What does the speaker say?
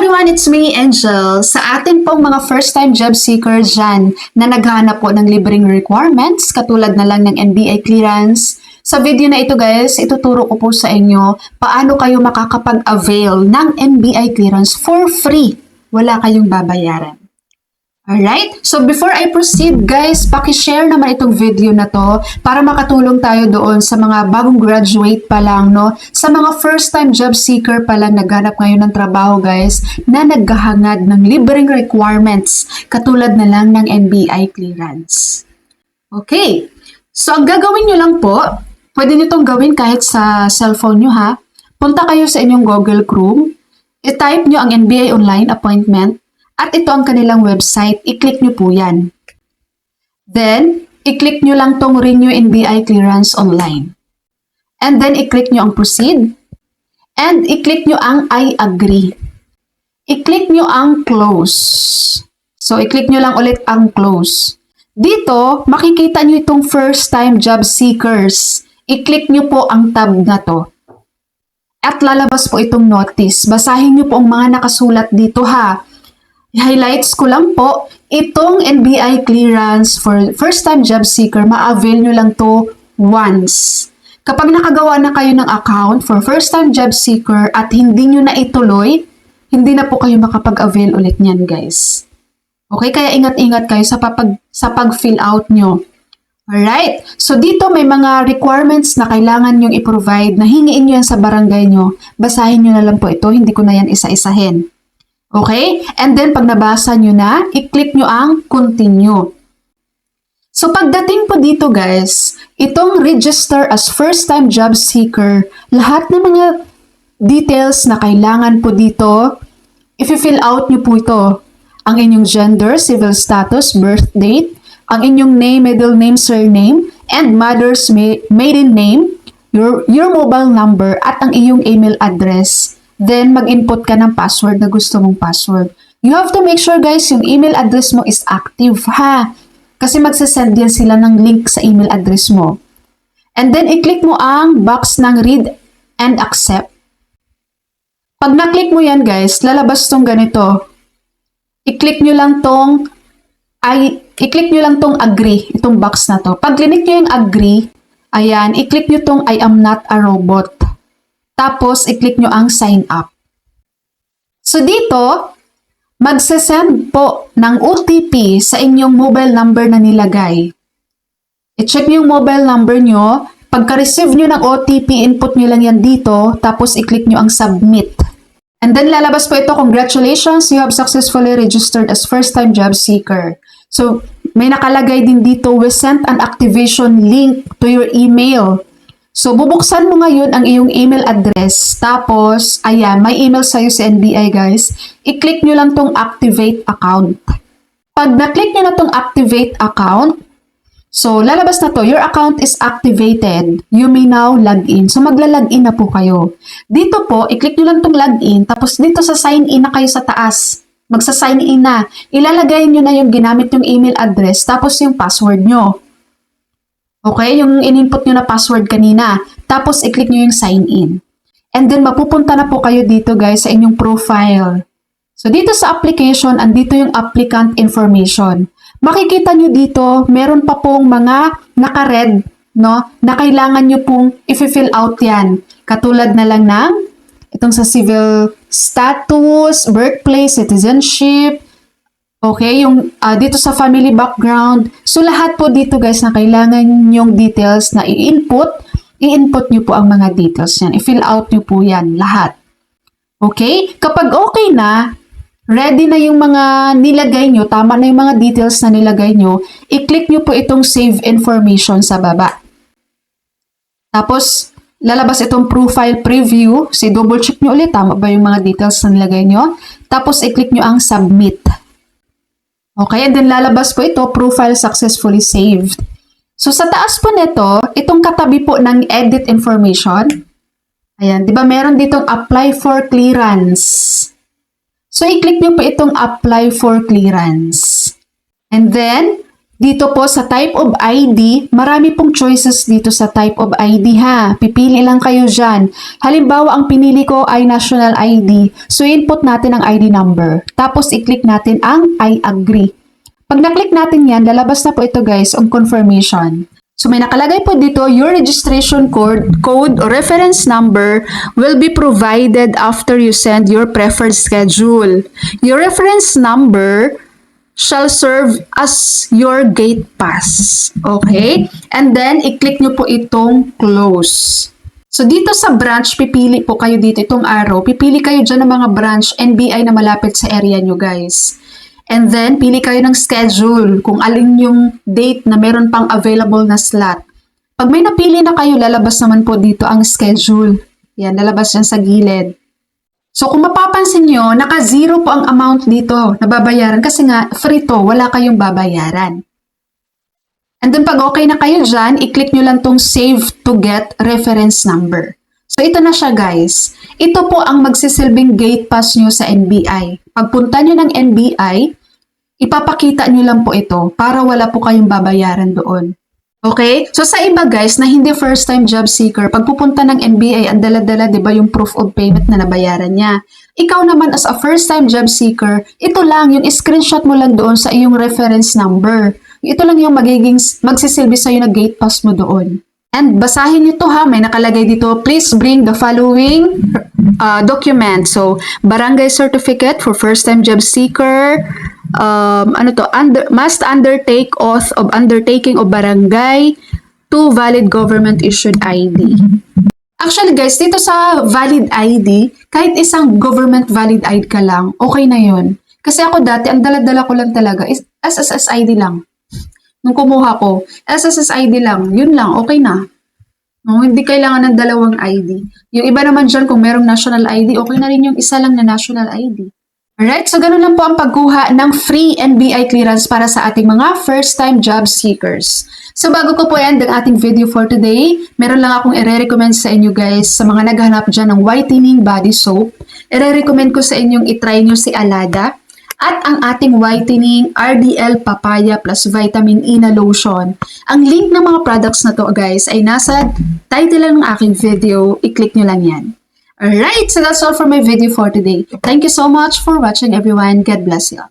everyone, it's me, Angel. Sa atin pong mga first-time job seekers dyan na naghahanap po ng libreng requirements, katulad na lang ng NBI clearance. Sa video na ito guys, ituturo ko po sa inyo paano kayo makakapag-avail ng NBI clearance for free. Wala kayong babayaran. Alright? So before I proceed guys, paki-share naman itong video na to para makatulong tayo doon sa mga bagong graduate pa lang, no? Sa mga first-time job seeker pa lang naghanap ngayon ng trabaho guys, na naghahangad ng libreng requirements katulad na lang ng NBI clearance. Okay. So ang gagawin nyo lang po, pwede nyo itong gawin kahit sa cellphone nyo ha. Punta kayo sa inyong Google Chrome, i-type nyo ang NBI online appointment, at ito ang kanilang website, i-click nyo po yan. Then, i-click nyo lang tong Renew NBI Clearance Online. And then, i-click nyo ang Proceed. And i-click nyo ang I agree. I-click nyo ang Close. So, i-click nyo lang ulit ang Close. Dito, makikita nyo itong First Time Job Seekers. I-click nyo po ang tab na to. At lalabas po itong notice. Basahin nyo po ang mga nakasulat dito ha. Highlights ko lang po, itong NBI clearance for first-time job seeker, ma-avail nyo lang to once. Kapag nakagawa na kayo ng account for first-time job seeker at hindi nyo na ituloy, hindi na po kayo makapag-avail ulit niyan guys. Okay, kaya ingat-ingat kayo sa pag-fill out nyo. Alright, so dito may mga requirements na kailangan nyong i-provide na hingiin nyo yan sa barangay nyo. Basahin nyo na lang po ito, hindi ko na yan isa-isahin. Okay? And then, pag nabasa nyo na, i-click nyo ang continue. So, pagdating po dito guys, itong register as first-time job seeker, lahat ng mga details na kailangan po dito, i-fill out nyo po ito. Ang inyong gender, civil status, birth date, ang inyong name, middle name, surname, and mother's maiden name, your mobile number, at ang iyong email address. Then, mag-input ka ng password na gusto mong password. You have to make sure guys, yung email address mo is active ha. Kasi magsasend yan sila ng link sa email address mo. And then, i-click mo ang box ng read and accept. Pag na-click mo yan guys, lalabas tong ganito. I-click nyo lang tong agree, itong box na to. Pag click nyo yung agree, ayan, i-click nyo tong I am not a robot. Tapos, i-click nyo ang sign up. So, dito, magsasend po ng OTP sa inyong mobile number na nilagay. I-check nyo yung mobile number nyo. Pagka-receive nyo ng OTP, input nyo lang yan dito. Tapos, i-click nyo ang submit. And then, lalabas po ito, congratulations, you have successfully registered as first-time job seeker. So, may nakalagay din dito, we sent an activation link to your email. So, bubuksan mo ngayon ang iyong email address. Tapos, ayan, may email sa'yo sa NBI guys. I-click nyo lang tong activate account. Pag na-click nyo na tong activate account, so, lalabas na to, your account is activated. You may now log in. So, magla-login na po kayo. Dito po, i-click nyo lang tong login. Tapos, dito sa sign in na kayo sa taas. Magsa-sign in na. Ilalagay nyo na yung ginamit yung email address. Tapos, yung password nyo. Okay, yung in-input nyo na password kanina. Tapos, i-click nyo yung sign in. And then, mapupunta na po kayo dito guys sa inyong profile. So, dito sa application, andito yung applicant information. Makikita nyo dito, meron pa pong mga naka-red, no, na kailangan nyo pong i-fill out yan. Katulad na lang ng, itong sa civil status, birthplace, citizenship, okay, yung dito sa family background. So, lahat po dito guys na kailangan yung details na i-input nyo po ang mga details yan. I-fill out nyo po yan, lahat. Okay? Kapag okay na, ready na yung mga nilagay nyo, tama na yung mga details na nilagay nyo, i-click nyo po itong save information sa baba. Tapos, lalabas itong profile preview. So, double check nyo ulit, tama ba yung mga details na nilagay nyo. Tapos, i-click nyo ang submit. Okay, and then lalabas po ito, profile successfully saved. So, sa taas po nito, itong katabi po ng edit information. Ayan, di ba meron ditong apply for clearance. So, i-click nyo po itong apply for clearance. And then, Dito po sa type of ID, marami pong choices dito sa type of ID ha. Pipili lang kayo dyan. Halimbawa, ang pinili ko ay national ID. So, input natin ang ID number. Tapos, i-click natin ang I agree. Pag na-click natin yan, lalabas na po ito guys, ang confirmation. So, may nakalagay po dito, your registration code or reference number will be provided after you send your preferred schedule. Your reference number shall serve as your gate pass. Okay? And then, i-click nyo po itong close. So, dito sa branch, pipili po kayo dito, itong arrow. Pipili kayo dyan ng mga branch NBI na malapit sa area nyo, guys. And then, pili kayo ng schedule kung alin yung date na meron pang available na slot. Pag may napili na kayo, lalabas naman po dito ang schedule. Yan, lalabas yan sa gilid. So, kung mapapansin nyo, naka-zero po ang amount dito na babayaran kasi nga, free to, wala kayong babayaran. And then, pag okay na kayo dyan, i-click nyo lang tong save to get reference number. So, ito na siya guys. Ito po ang magsisilbing gate pass nyo sa NBI. Pagpunta nyo ng NBI, ipapakita nyo lang po ito para wala po kayong babayaran doon. Okay? So, sa iba guys na hindi first-time job seeker, pag pupunta ng NBI, ang dala-dala, di ba, yung proof of payment na nabayaran niya. Ikaw naman as a first-time job seeker, ito lang, yung screenshot mo lang doon sa iyong reference number. Ito lang yung magsisilbi sa'yo na gate pass mo doon. And basahin nyo to ha, may nakalagay dito, please bring the following document. So, barangay certificate for first-time job seeker, must undertake oath of undertaking of barangay, 2 valid government issued ID. Actually guys, dito sa valid ID, kahit isang government valid ID ka lang, okay na yun. Kasi ako dati, ang dala-dala ko lang talaga is SSSID lang. Nung kumuha ko, SSSID lang, yun lang, okay na. No, hindi kailangan ng dalawang ID. Yung iba naman dyan, kung merong national ID, okay na rin yung isa lang na national ID. Alright, so ganun lang po ang pagkuha ng free NBI clearance para sa ating mga first-time job seekers. So bago ko po end ang ating video for today, meron lang akong i-recommend sa inyo guys sa mga naghahanap dyan ng whitening body soap. I-recommend ko sa inyong itry nyo si Alada at ang ating whitening RDL Papaya plus Vitamin E na lotion. Ang link ng mga products na to guys ay nasa title lang ng aking video. I-click nyo lang yan. Alright, so that's all for my video for today. Thank you so much for watching everyone. God bless you.